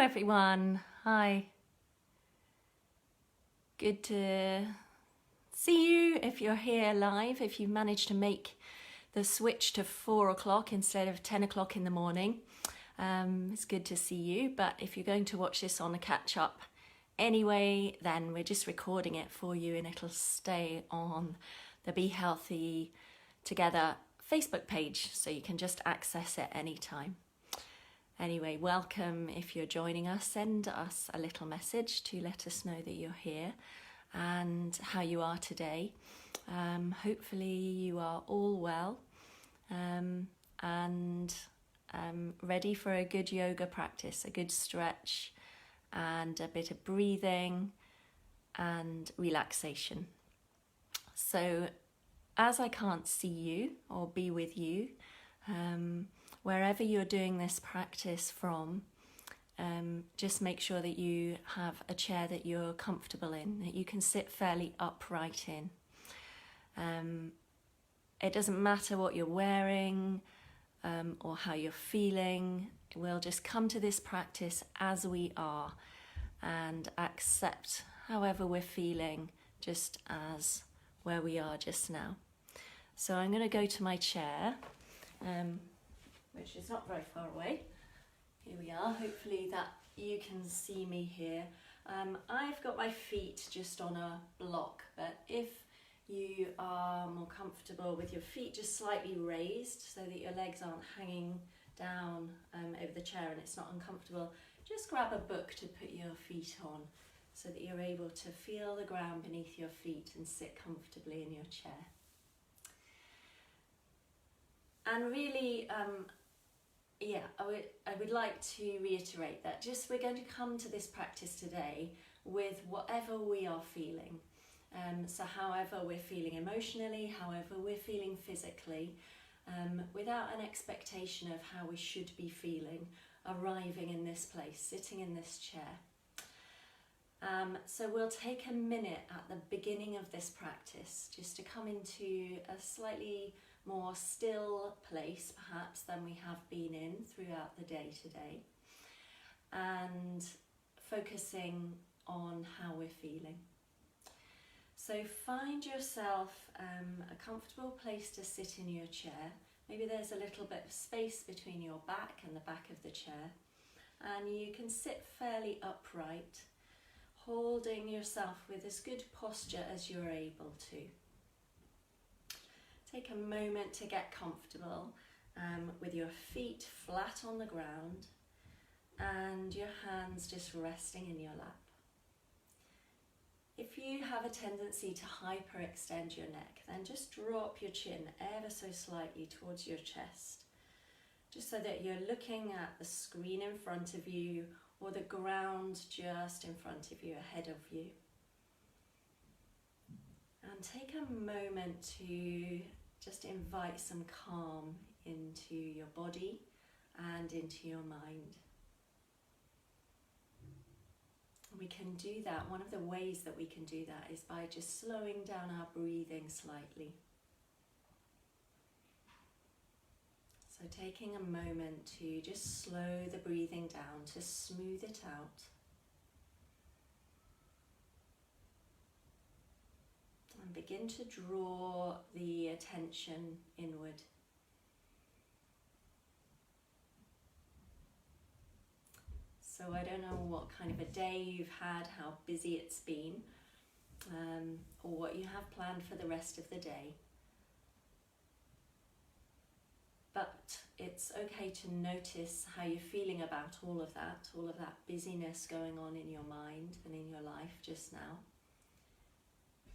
everyone. Hi. Good to see you if you're here live, if you've managed to make the switch to 4 o'clock instead of 10 o'clock in the morning. It's good to see you, but if you're going to watch this on a catch up anyway, then we're just recording it for you and it'll stay on the Be Healthy Together Facebook page, so you can just access it anytime. Anyway, welcome. If you're joining us, send us a little message to let us know that you're here and how you are today. Hopefully you are all well and ready for a good yoga practice, a good stretch and a bit of breathing and relaxation. So as I can't see you or be with you, wherever you're doing this practice from, just make sure that you have a chair that you're comfortable in, that you can sit fairly upright in. It doesn't matter what you're wearing or how you're feeling. We'll just come to this practice as we are and accept however we're feeling, just as where we are just now. So I'm going to go to my chair, which is not very far away. Here we are. Hopefully that you can see me here. I've got my feet just on a block, but if you are more comfortable with your feet just slightly raised so that your legs aren't hanging down over the chair and it's not uncomfortable, just grab a book to put your feet on so that you're able to feel the ground beneath your feet and sit comfortably in your chair. And really, I would like to reiterate that we're going to come to this practice today with whatever we are feeling. So however we're feeling emotionally, however we're feeling physically, without an expectation of how we should be feeling, arriving in this place, sitting in this chair. So we'll take a minute at the beginning of this practice just to come into a slightly more still place perhaps than we have been in throughout the day today, and focusing on how we're feeling. So find yourself a comfortable place to sit in your chair. Maybe there's a little bit of space between your back and the back of the chair, and you can sit fairly upright, holding yourself with as good posture as you're able to. Take a moment to get comfortable with your feet flat on the ground and your hands just resting in your lap. If you have a tendency to hyperextend your neck, then just drop your chin ever so slightly towards your chest, just so that you're looking at the screen in front of you or the ground just in front of you, ahead of you. And take a moment to just invite some calm into your body and into your mind. We can do that. One of the ways that we can do that is by just slowing down our breathing slightly. So taking a moment to just slow the breathing down, to smooth it out. And begin to draw the attention inward. So I don't know what kind of a day you've had, how busy it's been, or what you have planned for the rest of the day. But it's okay to notice how you're feeling about all of that busyness going on in your mind and in your life just now.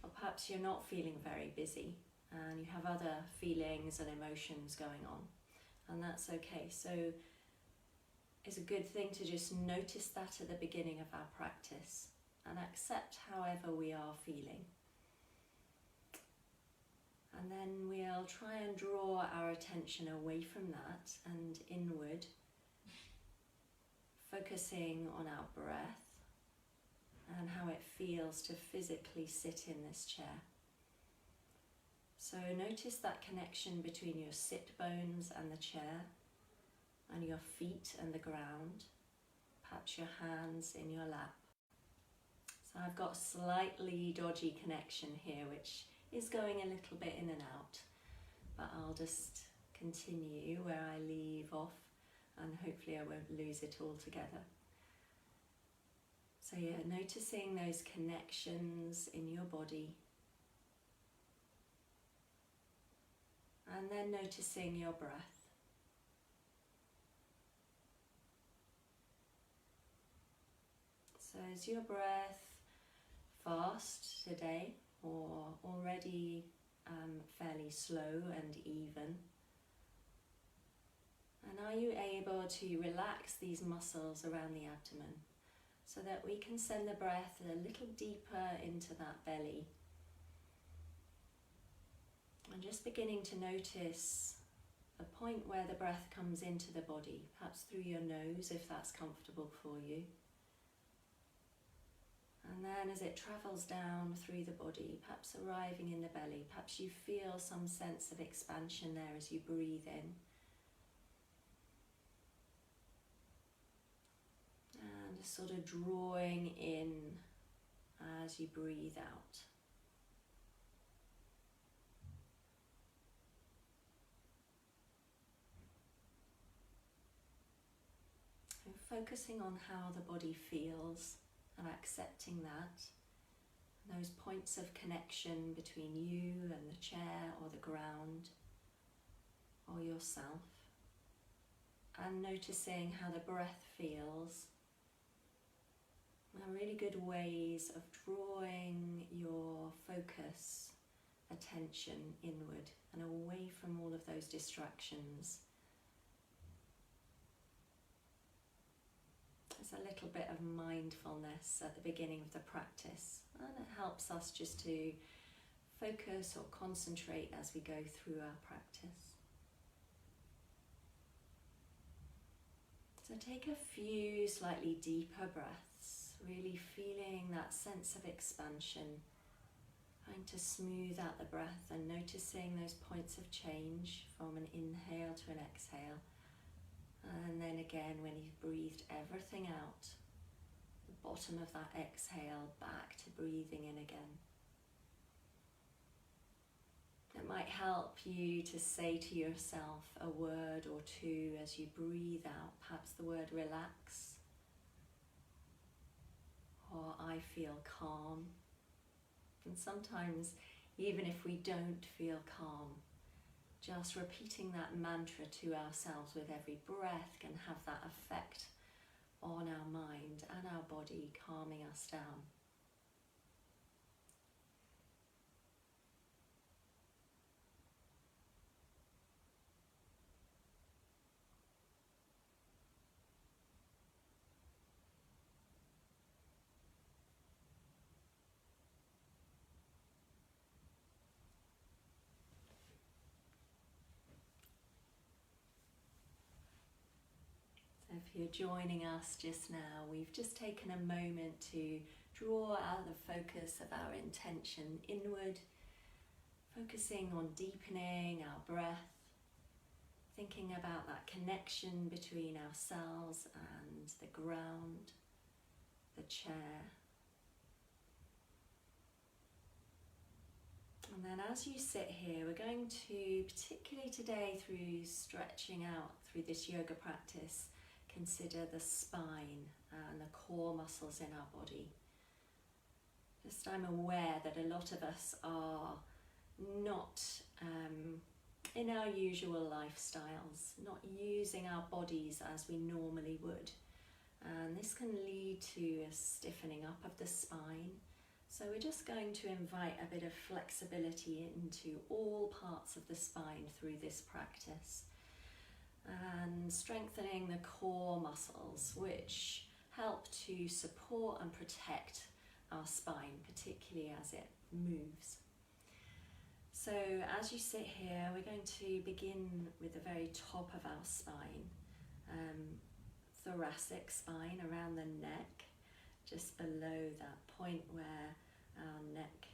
Or perhaps you're not feeling very busy and you have other feelings and emotions going on, and that's okay. So it's a good thing to just notice that at the beginning of our practice and accept however we are feeling. And then we'll try and draw our attention away from that and inward, focusing on our breath and how it feels to physically sit in this chair. So notice that connection between your sit bones and the chair, and your feet and the ground. perhaps your hands in your lap. So I've got a slightly dodgy connection here, which is going a little bit in and out, but I'll just continue where I leave off and hopefully I won't lose it altogether. So yeah, noticing those connections in your body, and then noticing your breath. So is your breath fast today, or already fairly slow and even? And are you able to relax these muscles around the abdomen so that we can send the breath a little deeper into that belly? And just beginning to notice the point where the breath comes into the body, perhaps through your nose if that's comfortable for you. And then as it travels down through the body, perhaps arriving in the belly, perhaps you feel some sense of expansion there as you breathe in. And just sort of drawing in as you breathe out. And focusing on how the body feels and accepting that. Those points of connection between you and the chair or the ground or yourself. And noticing how the breath feels. Are really good ways of drawing your focus, attention inward and away from all of those distractions. There's a little bit of mindfulness at the beginning of the practice, and it helps us just to focus or concentrate as we go through our practice. So take a few slightly deeper breaths, really feeling that sense of expansion, trying to smooth out the breath and noticing those points of change from an inhale to an exhale. And then again, when you've breathed everything out, the bottom of that exhale back to breathing in again. It might help you to say to yourself a word or two as you breathe out, perhaps the word relax, or I feel calm. And sometimes, even if we don't feel calm, just repeating that mantra to ourselves with every breath can have that effect on our mind and our body, calming us down. If you're joining us just now, we've just taken a moment to draw out the focus of our intention inward, focusing on deepening our breath, thinking about that connection between ourselves and the ground, the chair. And then as you sit here, we're going to, particularly today through stretching out through this yoga practice, consider the spine and the core muscles in our body. Just I'm aware that a lot of us are not in our usual lifestyles, not using our bodies as we normally would. And this can lead to a stiffening up of the spine. So we're just going to invite a bit of flexibility into all parts of the spine through this practice. And strengthening the core muscles, which help to support and protect our spine, particularly as it moves. So as you sit here, we're going to begin with the very top of our spine, thoracic spine around the neck, just below that point where our neck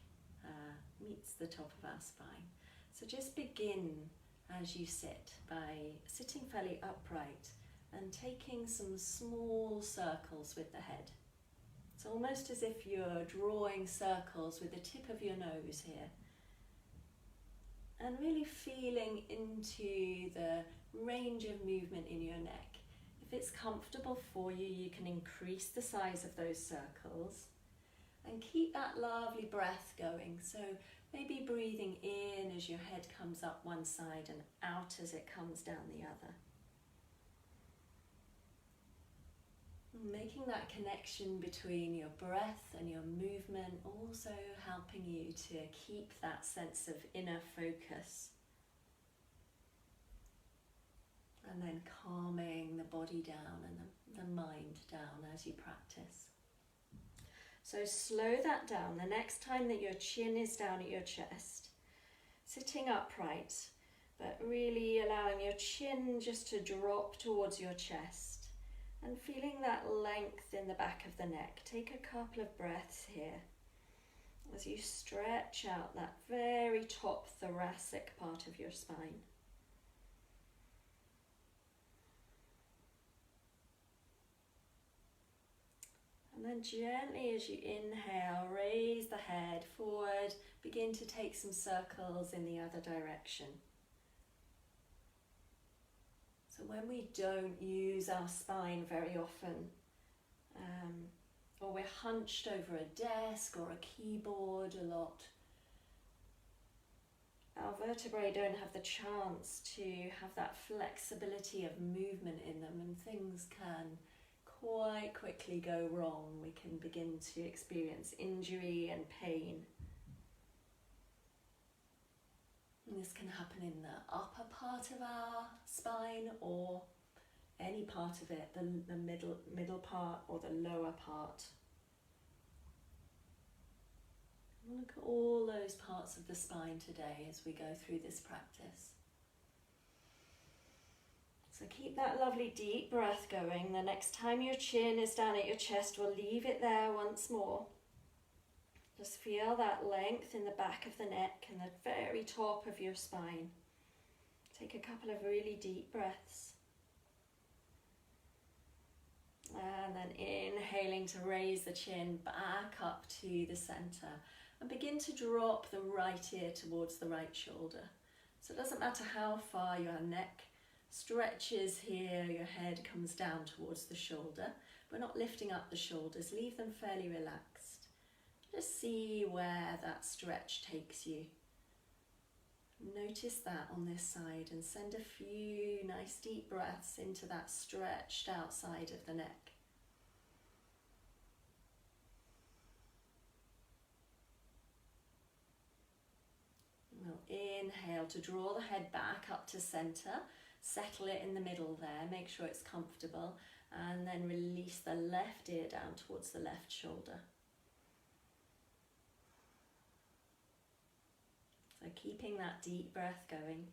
meets the top of our spine. So just begin as you sit by sitting fairly upright and and taking some small circles with the head. It's almost as if you're drawing circles with the tip of your nose here. And really feeling into the range of movement in your neck. If it's comfortable for you, you can increase the size of those circles and keep that lovely breath going. So maybe breathing in as your head comes up one side and out as it comes down the other. Making that connection between your breath and your movement, also helping you to keep that sense of inner focus. And then calming the body down and the mind down as you practice. So slow that down. The next time that your chin is down at your chest, sitting upright, but really allowing your chin just to drop towards your chest. And feeling that length in the back of the neck. Take a couple of breaths here as you stretch out that very top thoracic part of your spine. And then gently as you inhale, raise the head forward, begin to take some circles in the other direction. So when we don't use our spine very often, or we're hunched over a desk or a keyboard a lot, our vertebrae don't have the chance to have that flexibility of movement in them, and things can quite quickly go wrong. We can begin to experience injury and pain. And this can happen in the upper part of our spine or any part of it, the middle part or the lower part. We'll look at all those parts of the spine today as we go through this practice. So keep that lovely deep breath going. The next time your chin is down at your chest, we'll leave it there once more. Just feel that length in the back of the neck and the very top of your spine. Take a couple of really deep breaths. And then inhaling to raise the chin back up to the center. And begin to drop the right ear towards the right shoulder. So it doesn't matter how far your neck stretches here, your head comes down towards the shoulder. We're not lifting up the shoulders, leave them fairly relaxed. Just see where that stretch takes you. Notice that on this side and send a few nice deep breaths into that stretched outside of the neck. We'll inhale to draw the head back up to center, settle it in the middle there, make sure it's comfortable, and then release the left ear down towards the left shoulder. So keeping that deep breath going.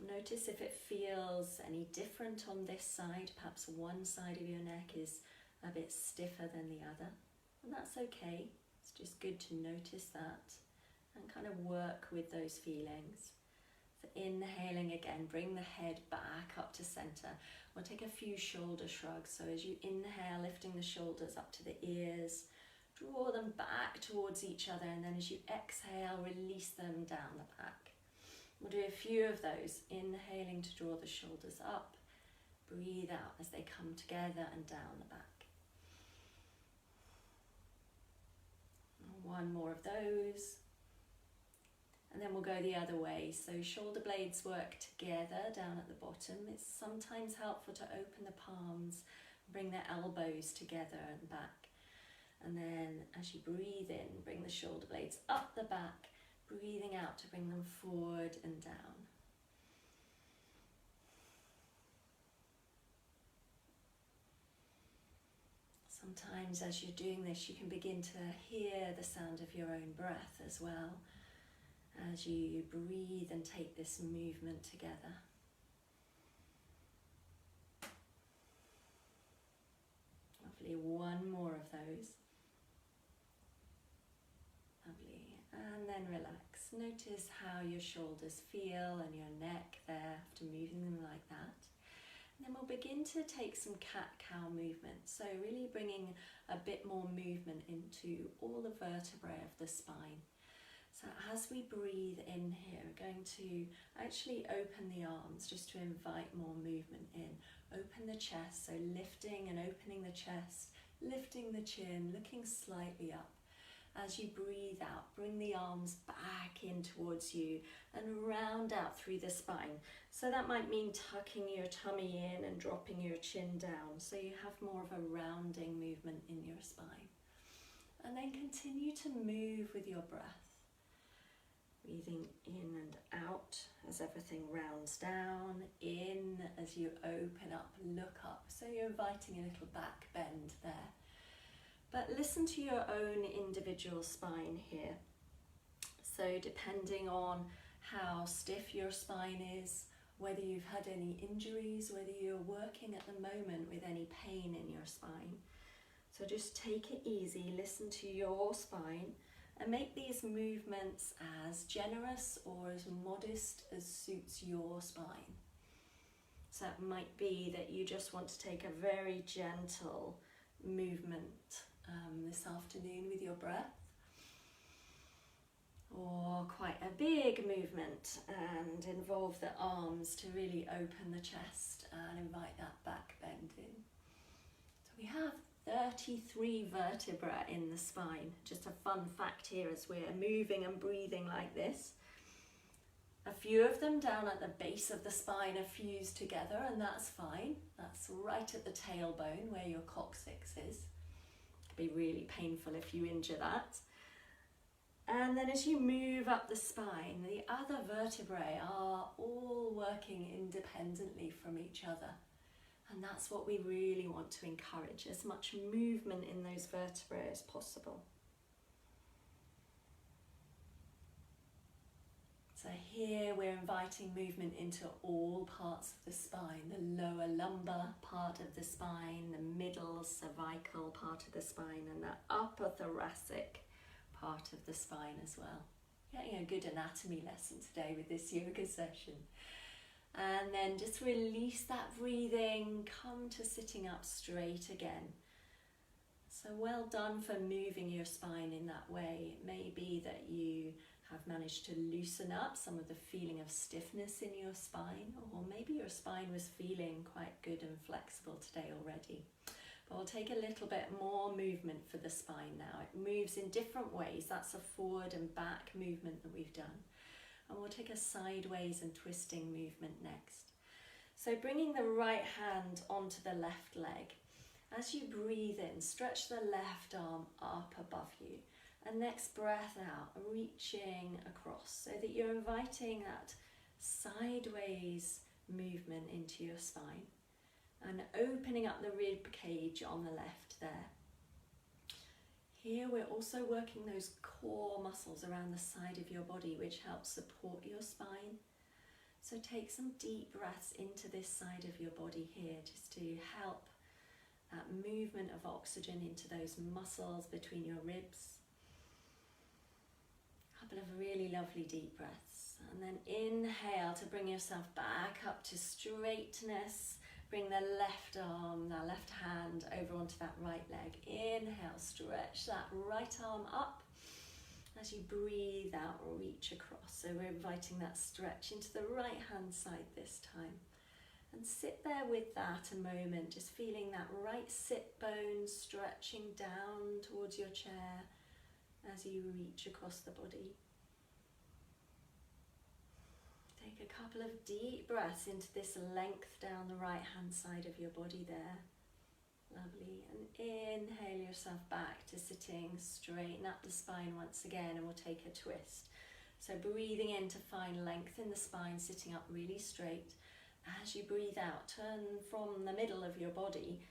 Notice if it feels any different on this side. Perhaps one side of your neck is a bit stiffer than the other, and that's okay. It's just good to notice that and kind of work with those feelings. So inhaling again, bring the head back up to center. We'll take a few shoulder shrugs. So as you inhale, lifting the shoulders up to the ears, draw them back towards each other, and then as you exhale, release them down the back. We'll do a few of those, inhaling to draw the shoulders up, breathe out as they come together and down the back. One more of those. And then we'll go the other way. So shoulder blades work together down at the bottom. It's sometimes helpful to open the palms, bring the elbows together and back. And then as you breathe in, bring the shoulder blades up the back, breathing out to bring them forward and down. Sometimes as you're doing this, you can begin to hear the sound of your own breath as well, as you breathe and take this movement together. Lovely, one more of those. Lovely, and then relax. Notice how your shoulders feel and your neck there after moving them like that. And then we'll begin to take some cat-cow movement. So really bringing a bit more movement into all the vertebrae of the spine. So as we breathe in here, we're going to actually open the arms just to invite more movement in. Open the chest, so lifting and opening the chest, lifting the chin, looking slightly up. As you breathe out, bring the arms back in towards you and round out through the spine. So that might mean tucking your tummy in and dropping your chin down, so you have more of a rounding movement in your spine. And then continue to move with your breath. Breathing in and out as everything rounds down, in as you open up, look up. So you're inviting a little back bend there. But listen to your own individual spine here. So depending on how stiff your spine is, whether you've had any injuries, whether you're working at the moment with any pain in your spine. So just take it easy, listen to your spine, and make these movements as generous or as modest as suits your spine. So it might be that you just want to take a very gentle movement this afternoon with your breath, or quite a big movement and involve the arms to really open the chest and invite that back bend in. So we have 33 vertebrae in the spine. Just a fun fact here as we're moving and breathing like this. A few of them down at the base of the spine are fused together, and that's fine. That's right at the tailbone where your coccyx is. It could be really painful if you injure that. And then as you move up the spine, the other vertebrae are all working independently from each other. And that's what we really want to encourage, as much movement in those vertebrae as possible. So here we're inviting movement into all parts of the spine, the lower lumbar part of the spine, the middle cervical part of the spine, and the upper thoracic part of the spine as well. Getting a good anatomy lesson today with this yoga session. And then just release that breathing, come to sitting up straight again. So well done for moving your spine in that way. It may be that you have managed to loosen up some of the feeling of stiffness in your spine, or maybe your spine was feeling quite good and flexible today already. But we'll take a little bit more movement for the spine now. It moves in different ways. That's a forward and back movement that we've done. And we'll take a sideways and twisting movement next. So bringing the right hand onto the left leg. As you breathe in, stretch the left arm up above you. And next breath out, reaching across so that you're inviting that sideways movement into your spine and opening up the rib cage on the left there. Here we're also working those core muscles around the side of your body, which helps support your spine. So take some deep breaths into this side of your body here, just to help that movement of oxygen into those muscles between your ribs. A couple of really lovely deep breaths. And then inhale to bring yourself back up to straightness. Bring the left arm, the left hand over onto that right leg. Inhale, stretch that right arm up. As you breathe out, reach across. So we're inviting that stretch into the right hand side this time. And sit there with that a moment, just feeling that right sit bone stretching down towards your chair as you reach across the body. Take a couple of deep breaths into this length down the right hand side of your body there. Lovely. And inhale yourself back to sitting. Straighten up the spine once again, and we'll take a twist. So breathing in to find length in the spine, sitting up really straight. As you breathe out, turn from the middle of your body,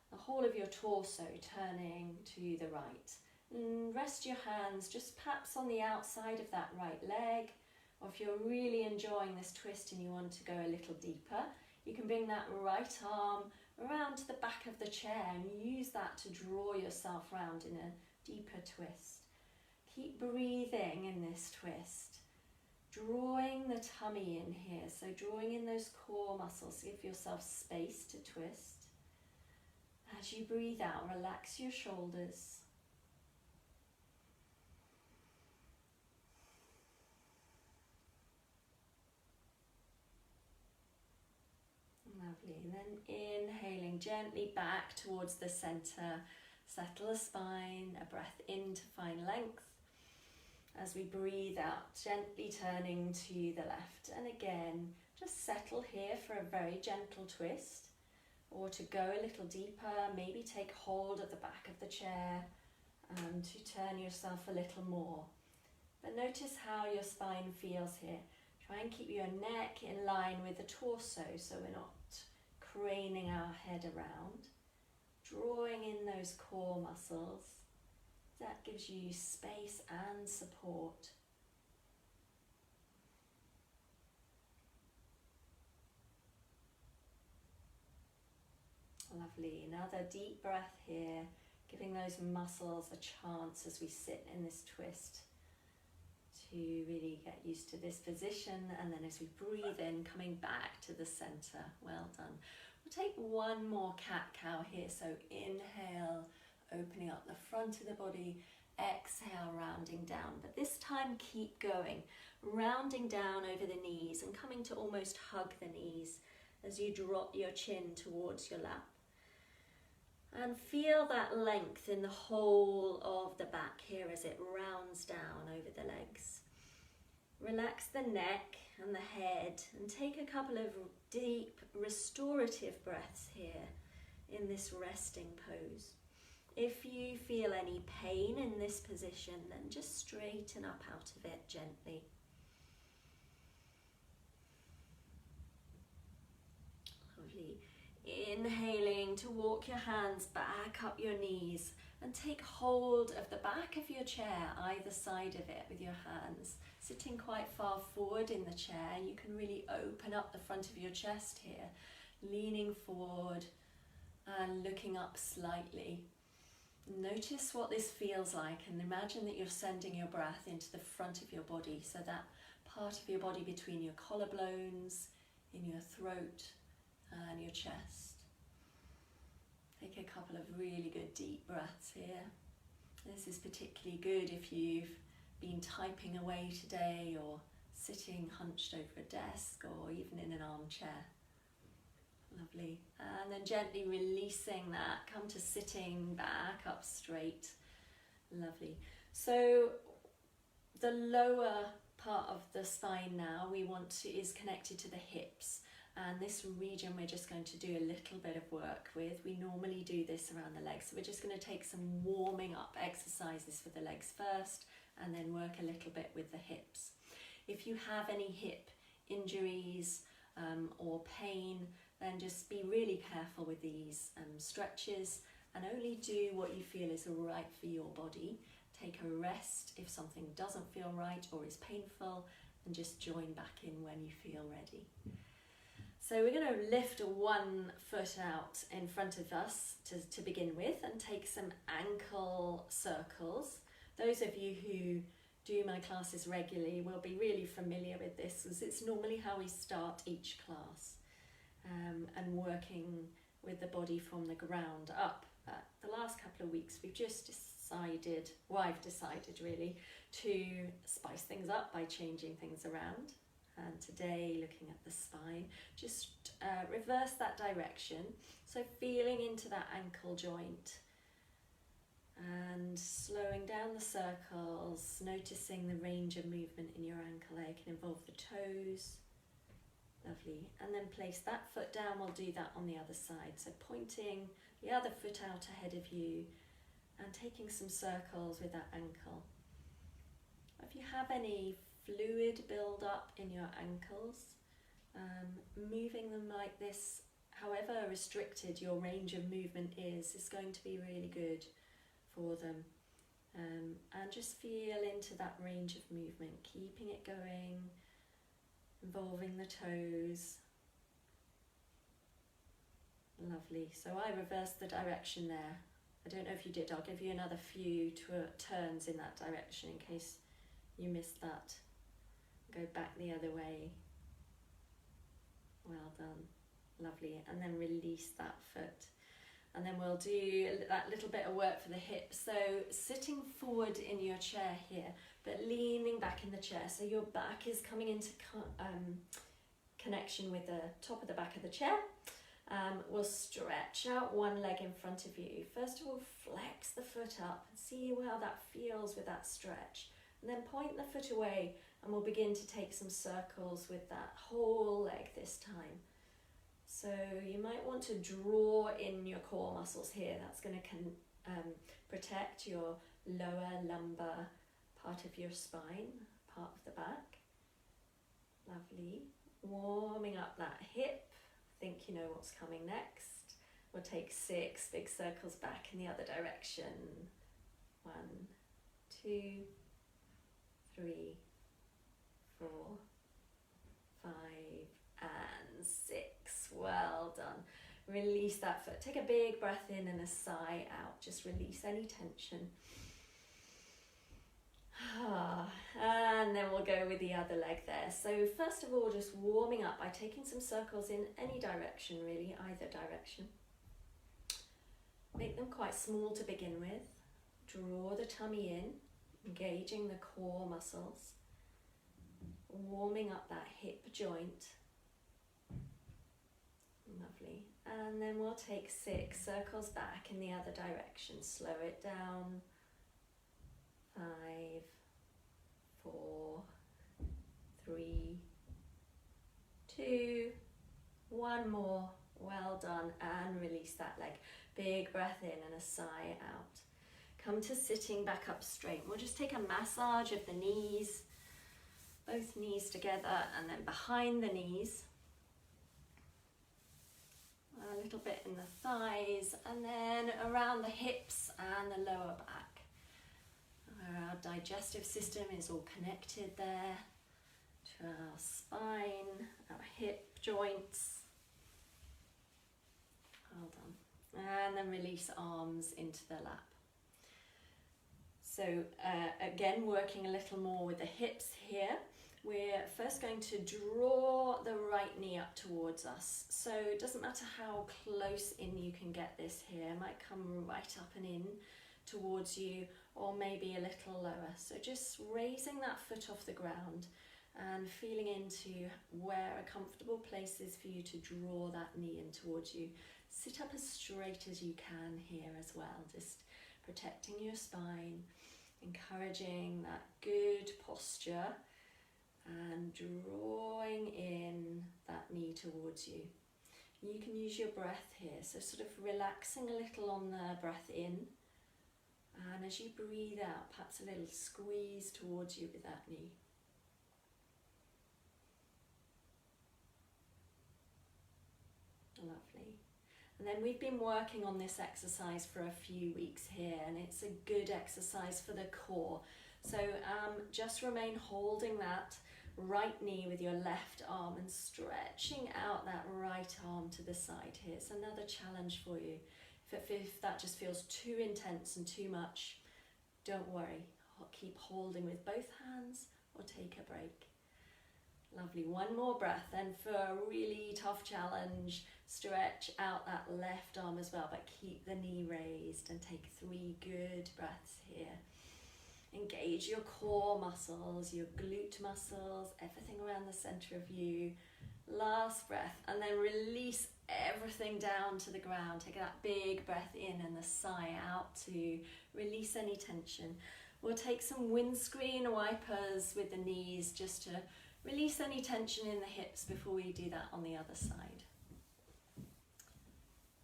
the whole of your torso turning to the right. And rest your hands just perhaps on the outside of that right leg. Or if you're really enjoying this twist and you want to go a little deeper, you can bring that right arm around to the back of the chair and use that to draw yourself round in a deeper twist. Keep breathing in this twist. Drawing the tummy in here, so drawing in those core muscles, give yourself space to twist. As you breathe out, relax your shoulders. Lovely. And then inhaling gently back towards the center. Settle the spine, a breath in to find length. As we breathe out, gently turning to the left. And again, just settle here for a very gentle twist. Or to go a little deeper, maybe take hold of the back of the chair and to turn yourself a little more. But notice how your spine feels here. Try and keep your neck in line with the torso so we're not craning our head around. Drawing in those core muscles. That gives you space and support. Lovely. Another deep breath here, giving those muscles a chance as we sit in this twist to really get used to this position, and then as we breathe in, coming back to the center. Well done. We'll take one more cat-cow here, so inhale, opening up the front of the body, exhale, rounding down, but this time keep going, rounding down over the knees and coming to almost hug the knees as you drop your chin towards your lap. And feel that length in the whole of the back here as it rounds down over the legs. Relax the neck and the head and take a couple of deep restorative breaths here in this resting pose. If you feel any pain in this position, then just straighten up out of it gently. Lovely. Inhaling to walk your hands back up your knees and take hold of the back of your chair, either side of it with your hands. Sitting quite far forward in the chair, you can really open up the front of your chest here, leaning forward and looking up slightly. Notice what this feels like and imagine that you're sending your breath into the front of your body, so that part of your body between your collarbones, in your throat and your chest. Take a couple of really good deep breaths here. This is particularly good if you've been typing away today or sitting hunched over a desk or even in an armchair. Lovely. And then gently releasing that, come to sitting back up straight. Lovely. So the lower part of the spine now is connected to the hips. And this region we're just going to do a little bit of work with. We normally do this around the legs. So we're just going to take some warming up exercises for the legs first and then work a little bit with the hips. If you have any hip injuries or pain, then just be really careful with these stretches and only do what you feel is right for your body. Take a rest if something doesn't feel right or is painful, and just join back in when you feel ready. So we're going to lift one foot out in front of us to begin with and take some ankle circles. Those of you who do my classes regularly will be really familiar with this, as it's normally how we start each class, and working with the body from the ground up. The last couple of weeks we've just decided, well, I've decided really, to spice things up by changing things around. And today, looking at the spine, just reverse that direction. So feeling into that ankle joint and slowing down the circles, noticing the range of movement in your ankle there. It can involve the toes. Lovely. And then place that foot down. We'll do that on the other side. So pointing the other foot out ahead of you and taking some circles with that ankle. If you have any fluid build up in your ankles, moving them like this, however restricted your range of movement is going to be really good for them. And just feel into that range of movement, keeping it going, involving the toes. Lovely. So I reversed the direction there. I don't know if you did. I'll give you another few turns in that direction in case you missed that. Go back the other way. Well done. Lovely. And then release that foot. And then we'll do that little bit of work for the hips. So sitting forward in your chair here, but leaning back in the chair. So your back is coming into connection with the top of the back of the chair. We'll stretch out one leg in front of you. First of all, flex the foot up and see how that feels with that stretch. And then point the foot away and we'll begin to take some circles with that whole leg this time. So you might want to draw in your core muscles here. That's going to protect your lower lumbar part of your spine, part of the back. Lovely. Warming up that hip. I think you know what's coming next. We'll take 6 big circles back in the other direction. 1, 2, 3, 4, 5, and 6. Well done. Release that foot. Take a big breath in and a sigh out. Just release any tension. And then we'll go with the other leg there. So first of all, just warming up by taking some circles in any direction, really, either direction. Make them quite small to begin with. Draw the tummy in, engaging the core muscles. Warming up that hip joint. Lovely. And then we'll take 6 circles back in the other direction. Slow it down. 5, 4, 3, 2, 1 more. Well done. And release that leg. Big breath in and a sigh out. Come to sitting back up straight. We'll just take a massage of the knees. Both knees together and then behind the knees. A little bit in the thighs and then around the hips and the lower back. Our digestive system is all connected there to our spine, our hip joints. Well done. And then release arms into the lap. So again, working a little more with the hips here. We're first going to draw the right knee up towards us. So it doesn't matter how close in you can get this here. It might come right up and in towards you, or maybe a little lower. So just raising that foot off the ground and feeling into where a comfortable place is for you to draw that knee in towards you. Sit up as straight as you can here as well, just protecting your spine, encouraging that good posture and drawing in that knee towards you. You can use your breath here, so sort of relaxing a little on the breath in, and as you breathe out, perhaps a little squeeze towards you with that knee. Lovely. And then we've been working on this exercise for a few weeks here, and it's a good exercise for the core. So just remain holding that right knee with your left arm and stretching out that right arm to the side here. It's another challenge for you. If that just feels too intense and too much, don't worry. Keep holding with both hands or take a break. Lovely. One more breath. Then for a really tough challenge, stretch out that left arm as well, but keep the knee raised and take 3 good breaths here. Engage your core muscles, your glute muscles, everything around the center of you. Last breath, and then release everything down to the ground. Take that big breath in and the sigh out to release any tension. We'll take some windscreen wipers with the knees just to release any tension in the hips before we do that on the other side.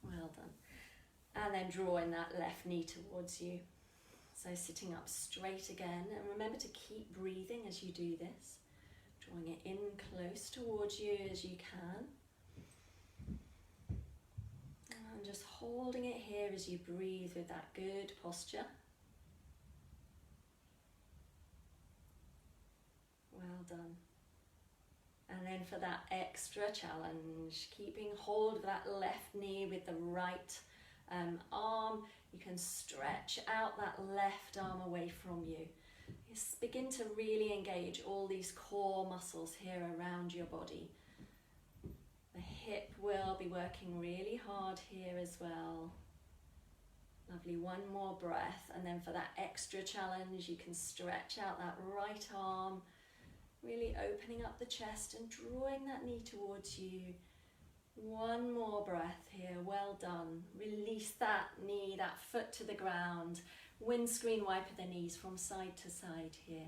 Well done. And then draw in that left knee towards you. So sitting up straight again, and remember to keep breathing as you do this. Drawing it in close towards you as you can. And just holding it here as you breathe with that good posture. Well done. And then for that extra challenge, keeping hold of that left knee with the right arm, you can stretch out that left arm away from you. Just begin to really engage all these core muscles here around your body. The hip will be working really hard here as well. Lovely, one more breath, and then for that extra challenge you can stretch out that right arm, really opening up the chest and drawing that knee towards you. One more breath here, well done. Release that knee, that foot to the ground. Windscreen wiper the knees from side to side here.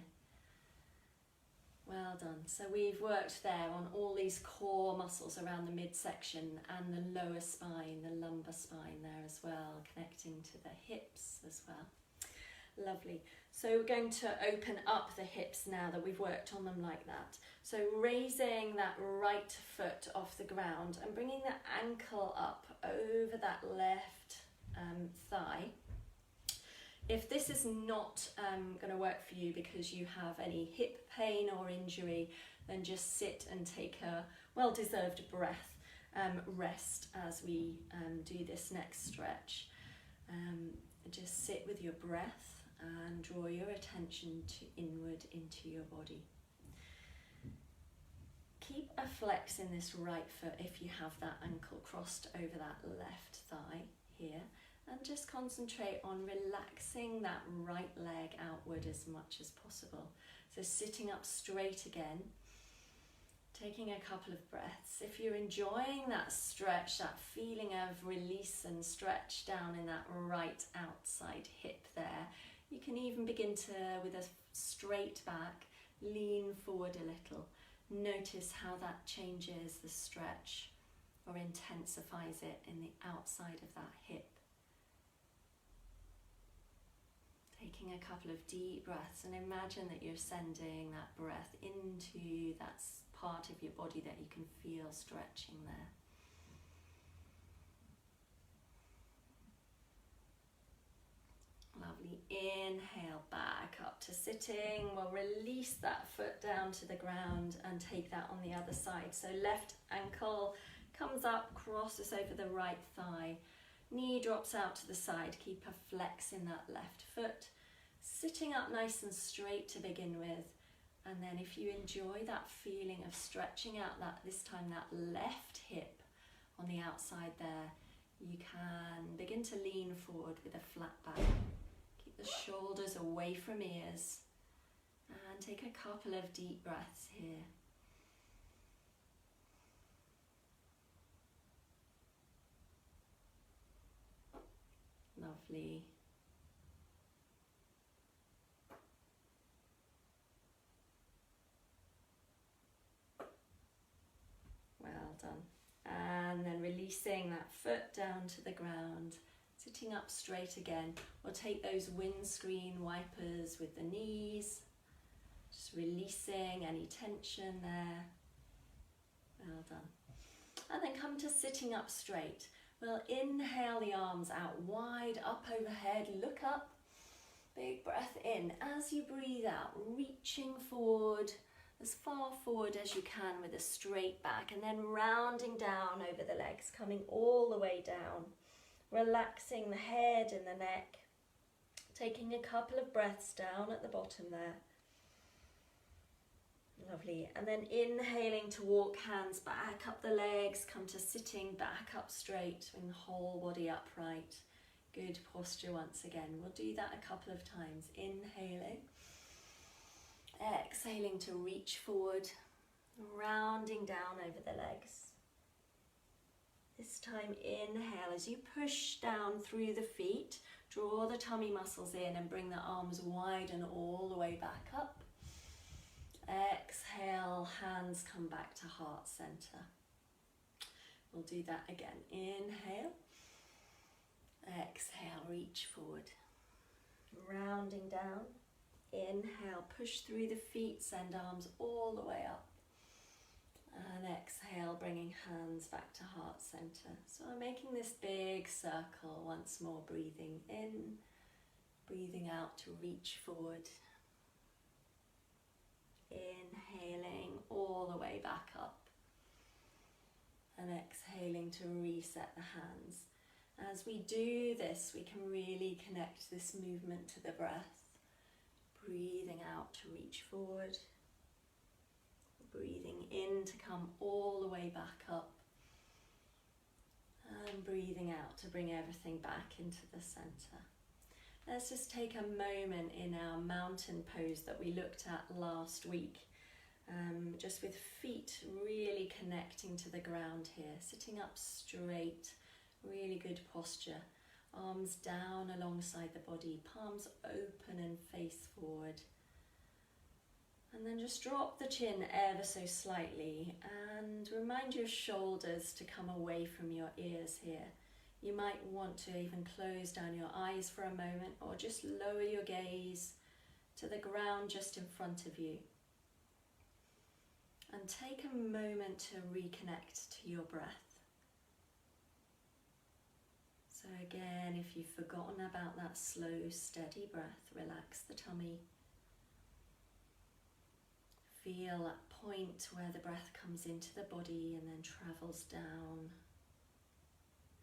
Well done. So we've worked there on all these core muscles around the midsection and the lower spine, the lumbar spine there as well, connecting to the hips as well. Lovely. So we're going to open up the hips now that we've worked on them like that. So raising that right foot off the ground and bringing the ankle up over that left thigh. If this is not going to work for you because you have any hip pain or injury, then just sit and take a well-deserved breath, rest as we do this next stretch. Just sit with your breath and draw your attention inward into your body. Keep a flex in this right foot if you have that ankle crossed over that left thigh here. And just concentrate on relaxing that right leg outward as much as possible. So sitting up straight again, taking a couple of breaths. If you're enjoying that stretch, that feeling of release and stretch down in that right outside hip there, you can even begin to, with a straight back, lean forward a little. Notice how that changes the stretch or intensifies it in the outside of that hip. Taking a couple of deep breaths and imagine that you're sending that breath into that part of your body that you can feel stretching there. Lovely. Inhale back up to sitting. We'll release that foot down to the ground and take that on the other side. So left ankle comes up, crosses over the right thigh. Knee drops out to the side. Keep a flex in that left foot. Sitting up nice and straight to begin with. And then if you enjoy that feeling of stretching out this time that left hip on the outside there, you can begin to lean forward with a flat back. Keep the shoulders away from ears. And take a couple of deep breaths here. Lovely. Well done. And then releasing that foot down to the ground, sitting up straight again. We'll take those windscreen wipers with the knees, just releasing any tension there. Well done. And then come to sitting up straight. We'll inhale the arms out wide, up overhead, look up, big breath in. As you breathe out, reaching forward, as far forward as you can with a straight back, and then rounding down over the legs, coming all the way down, relaxing the head and the neck, taking a couple of breaths down at the bottom there. Lovely. And then inhaling to walk hands back up the legs, come to sitting back up straight, bring the whole body upright. Good posture once again. We'll do that a couple of times. Inhaling. Exhaling to reach forward, rounding down over the legs. This time inhale as you push down through the feet, draw the tummy muscles in and bring the arms wide and all the way back up. Exhale, hands come back to heart center. We'll do that again. Inhale. Exhale, reach forward. Rounding down. Inhale, push through the feet, send arms all the way up. And exhale, bringing hands back to heart center. So I'm making this big circle once more, breathing in, breathing out to reach forward. Inhaling all the way back up. And exhaling to reset the hands. As we do this, we can really connect this movement to the breath. Breathing out to reach forward. Breathing in to come all the way back up. And breathing out to bring everything back into the center. Let's just take a moment in our mountain pose that we looked at last week. Just with feet really connecting to the ground here. Sitting up straight, really good posture. Arms down alongside the body, palms open and face forward. And then just drop the chin ever so slightly and remind your shoulders to come away from your ears here. You might want to even close down your eyes for a moment or just lower your gaze to the ground just in front of you. And take a moment to reconnect to your breath. So again, if you've forgotten about that slow, steady breath, relax the tummy. Feel that point where the breath comes into the body and then travels down,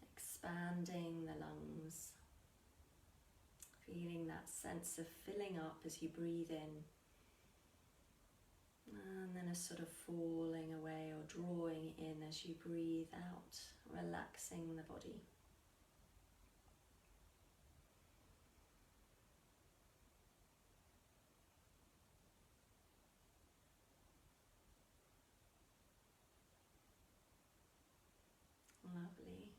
expanding the lungs. Feeling that sense of filling up as you breathe in. And then a sort of falling away or drawing in as you breathe out, relaxing the body. Lovely.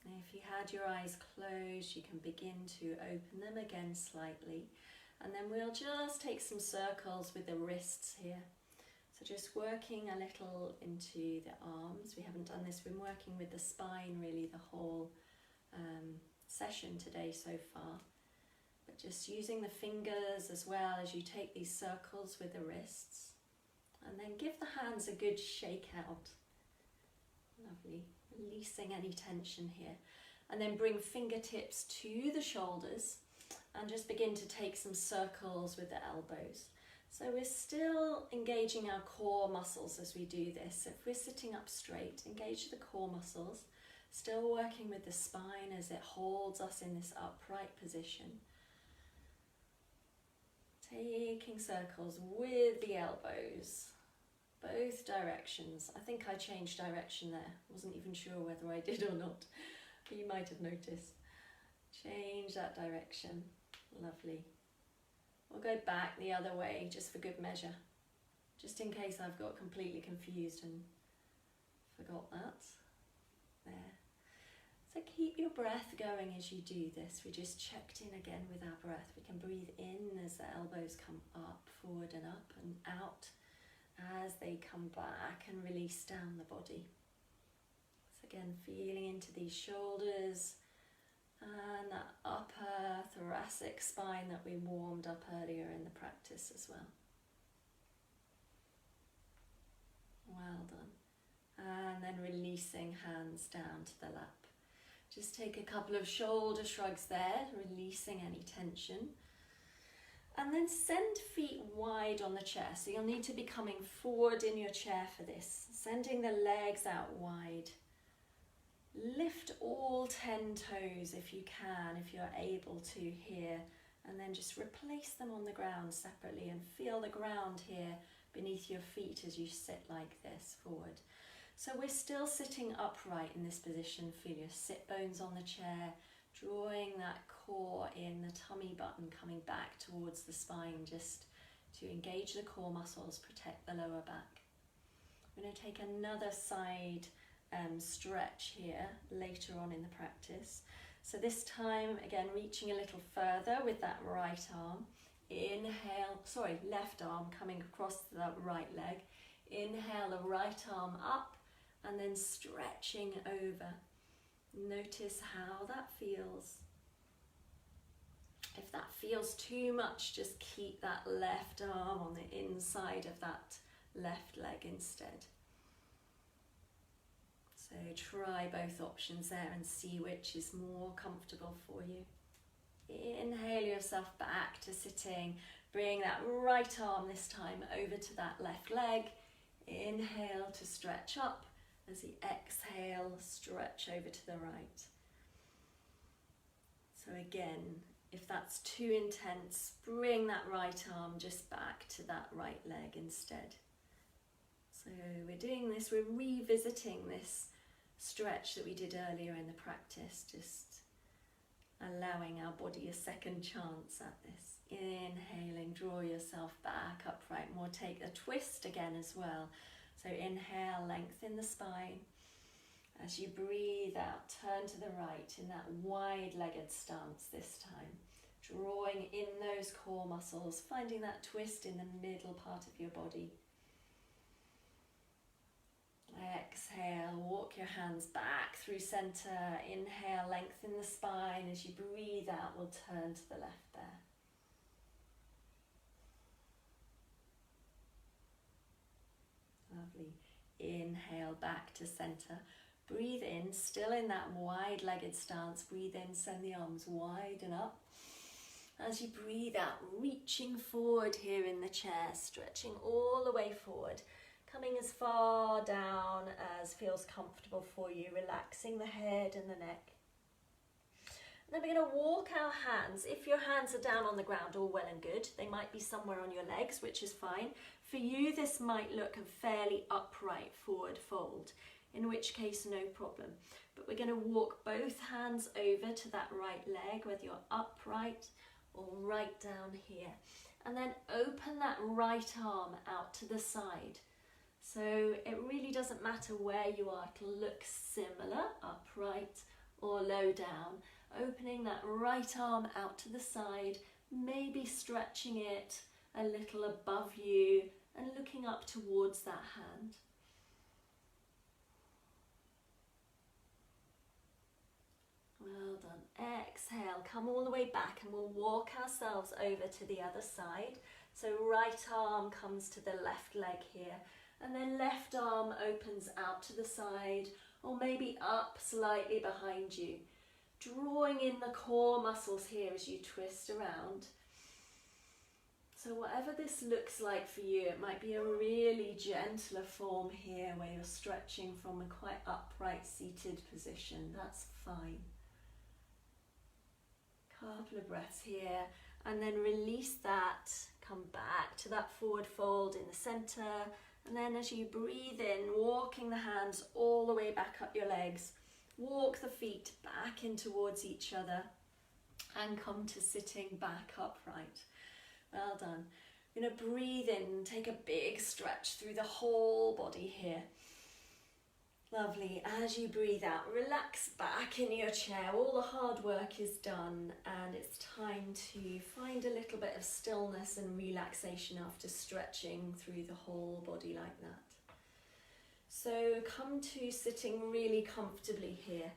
Now if you had your eyes closed, you can begin to open them again slightly. And then we'll just take some circles with the wrists here. So just working a little into the arms. We haven't done this, we've been working with the spine really the whole session today so far. But just using the fingers as well as you take these circles with the wrists. And then give the hands a good shake out. Lovely. Releasing any tension here. And then bring fingertips to the shoulders and just begin to take some circles with the elbows. So we're still engaging our core muscles as we do this. If we're sitting up straight, engage the core muscles, still working with the spine as it holds us in this upright position. Taking circles with the elbows, both directions. I think I changed direction there. Wasn't even sure whether I did or not, but you might have noticed. Change that direction. Lovely. We'll go back the other way just for good measure, just in case I've got completely confused and forgot that. There. So keep your breath going as you do this. We just checked in again with our breath. We can breathe in as the elbows come up, forward and up, and out as they come back, and release down the body. So again, feeling into these shoulders and that upper thoracic spine that we warmed up earlier in the practice as well. Well done. And then releasing hands down to the lap. Just take a couple of shoulder shrugs there, releasing any tension. And then send feet wide on the chair. So you'll need to be coming forward in your chair for this. Sending the legs out wide. Lift all 10 toes if you can, if you're able to here. And then just replace them on the ground separately and feel the ground here beneath your feet as you sit like this, forward. So we're still sitting upright in this position. Feel your sit bones on the chair, drawing that core in, the tummy button coming back towards the spine just to engage the core muscles, protect the lower back. We're going to take another side stretch here later on in the practice. So this time, again, reaching a little further with that right arm. Left arm coming across the right leg. Inhale the right arm up and then stretching over. Notice how that feels. If that feels too much, just keep that left arm on the inside of that left leg instead. So try both options there and see which is more comfortable for you. Inhale yourself back to sitting. Bring that right arm this time over to that left leg. Inhale to stretch up. As you exhale, stretch over to the right. So again, If that's too intense, bring that right arm just back to that right leg instead. So we're doing this, we're revisiting this stretch that we did earlier in the practice, just allowing our body a second chance at this. Inhaling, draw yourself back upright, more take a twist again as well. So inhale, lengthen the spine. As you breathe out, turn to the right in that wide-legged stance this time. Drawing in those core muscles, finding that twist in the middle part of your body. Exhale, walk your hands back through center. Inhale, lengthen the spine. As you breathe out, we'll turn to the left there. Lovely. Inhale, back to center. Breathe in, still in that wide-legged stance. Breathe in, send the arms wide and up. As you breathe out, reaching forward here in the chair, stretching all the way forward. Coming as far down as feels comfortable for you, relaxing the head and the neck. And then we're going to walk our hands. If your hands are down on the ground, all well and good. They might be somewhere on your legs, which is fine. For you, this might look a fairly upright forward fold, in which case no problem. But we're going to walk both hands over to that right leg, whether you're upright or right down here. And then open that right arm out to the side. So it really doesn't matter where you are, it'll look similar, upright or low down. Opening that right arm out to the side, maybe stretching it a little above you and looking up towards that hand. Well done. Exhale, come all the way back and we'll walk ourselves over to the other side. So right arm comes to the left leg here. And then left arm opens out to the side or maybe up slightly behind you. Drawing in the core muscles here as you twist around. So whatever this looks like for you, it might be a really gentler form here where you're stretching from a quite upright seated position. That's fine. Couple of breaths here and then release that. Come back to that forward fold in the center. And then as you breathe in, walking the hands all the way back up your legs, walk the feet back in towards each other and come to sitting back upright. Well done. We're going to breathe in, take a big stretch through the whole body here. Lovely. As you breathe out, relax back in your chair. All the hard work is done and it's time to find a little bit of stillness and relaxation after stretching through the whole body like that. So come to sitting really comfortably here.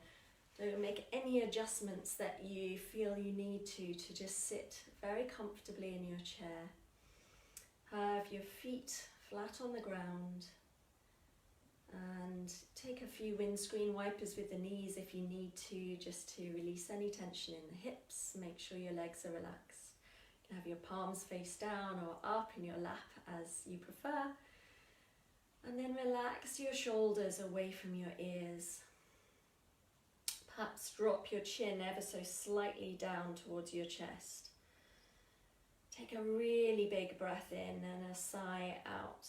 Don't make any adjustments that you feel you need to just sit very comfortably in your chair. Have your feet flat on the ground. And take a few windscreen wipers with the knees if you need to, just to release any tension in the hips. Make sure your legs are relaxed. You can have your palms face down or up in your lap as you prefer. And then relax your shoulders away from your ears. Perhaps drop your chin ever so slightly down towards your chest. Take a really big breath in and a sigh out.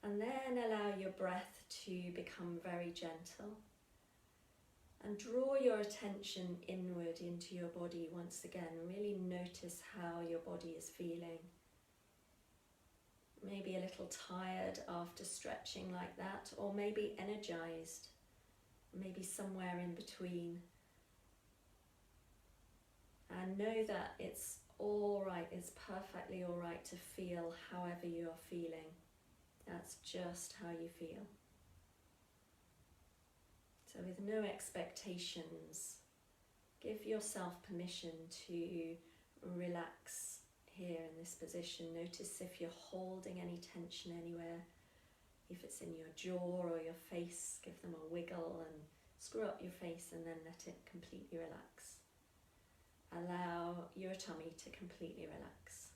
And then allow your breath to become very gentle. And draw your attention inward into your body once again. Really notice how your body is feeling. Maybe a little tired after stretching like that, or maybe energized. Maybe somewhere in between. And know that it's all right, it's perfectly all right to feel however you are feeling. That's just how you feel. So with no expectations, give yourself permission to relax here in this position. Notice if you're holding any tension anywhere. If it's in your jaw or your face, give them a wiggle and screw up your face and then let it completely relax. Allow your tummy to completely relax.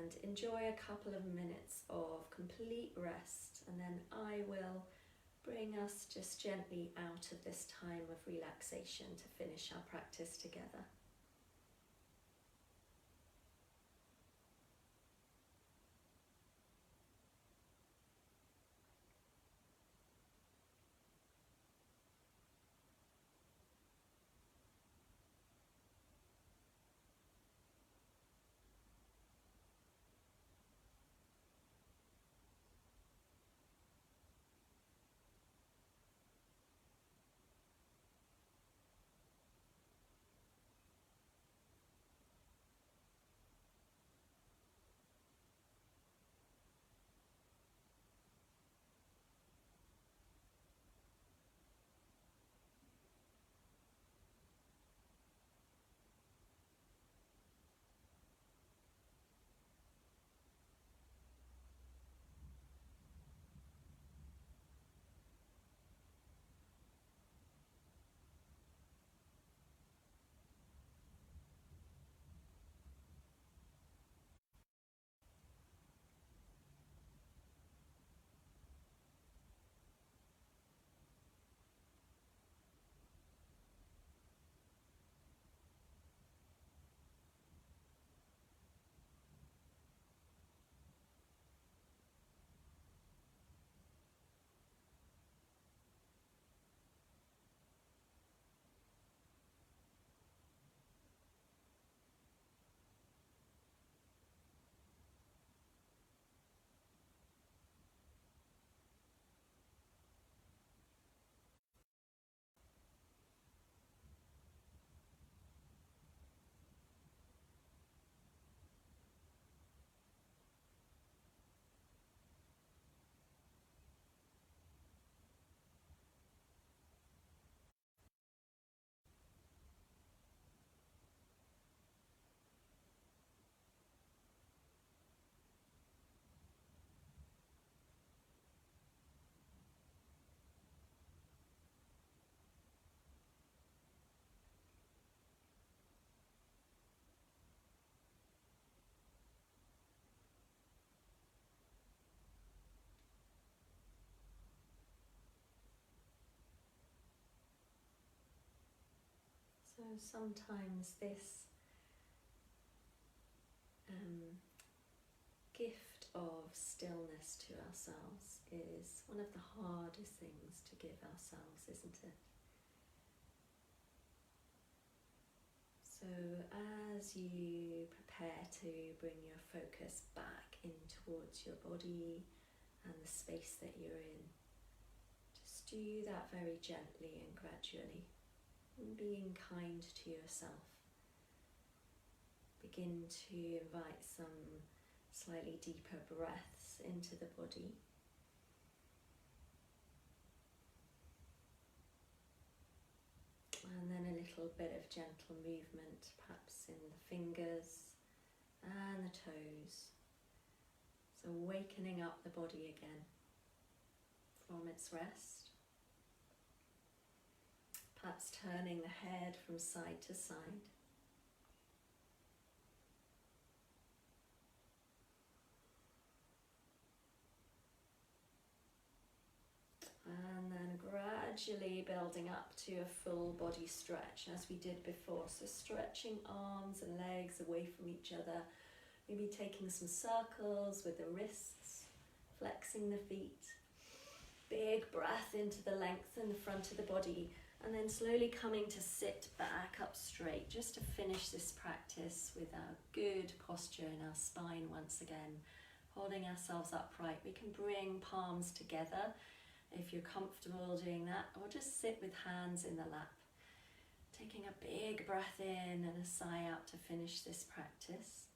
And enjoy a couple of minutes of complete rest, and then I will bring us just gently out of this time of relaxation to finish our practice together. So sometimes this gift of stillness to ourselves is one of the hardest things to give ourselves, isn't it? So as you prepare to bring your focus back in towards your body and the space that you're in, just do that very gently and gradually, and being kind to yourself. Begin to invite some slightly deeper breaths into the body. And then a little bit of gentle movement, perhaps in the fingers and the toes. So wakening up the body again from its rest. Perhaps turning the head from side to side. And then gradually building up to a full body stretch as we did before. So stretching arms and legs away from each other. Maybe taking some circles with the wrists, flexing the feet. Big breath into the length in the front of the body. And then slowly coming to sit back up straight, just to finish this practice with our good posture in our spine once again. Holding ourselves upright. We can bring palms together if you're comfortable doing that, or just sit with hands in the lap. Taking a big breath in and a sigh out to finish this practice.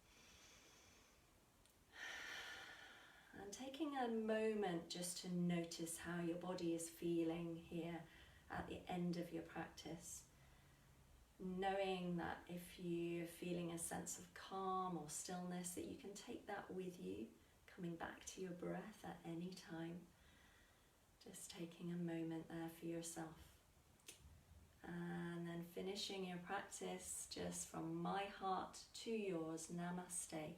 And taking a moment just to notice how your body is feeling here at the end of your practice. Knowing that if you're feeling a sense of calm or stillness, that you can take that with you, coming back to your breath at any time. Just taking a moment there for yourself. And then finishing your practice just from my heart to yours. Namaste.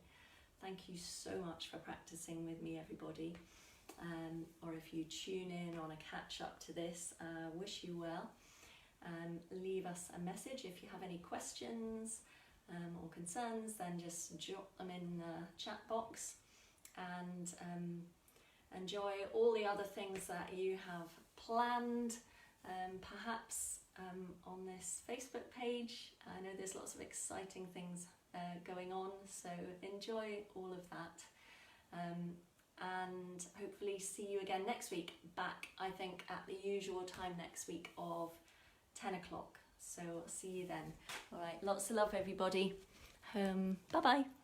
Thank you so much for practicing with me, everybody. or if you tune in on a catch up to this, wish you well. Leave us a message if you have any questions or concerns, then just drop them in the chat box, and enjoy all the other things that you have planned, perhaps on this Facebook page. I know there's lots of exciting things going on, so enjoy all of that, and hopefully see you again next week, back I think at the usual time next week of 10 o'clock. So see you then. All right, lots of love everybody. Bye bye.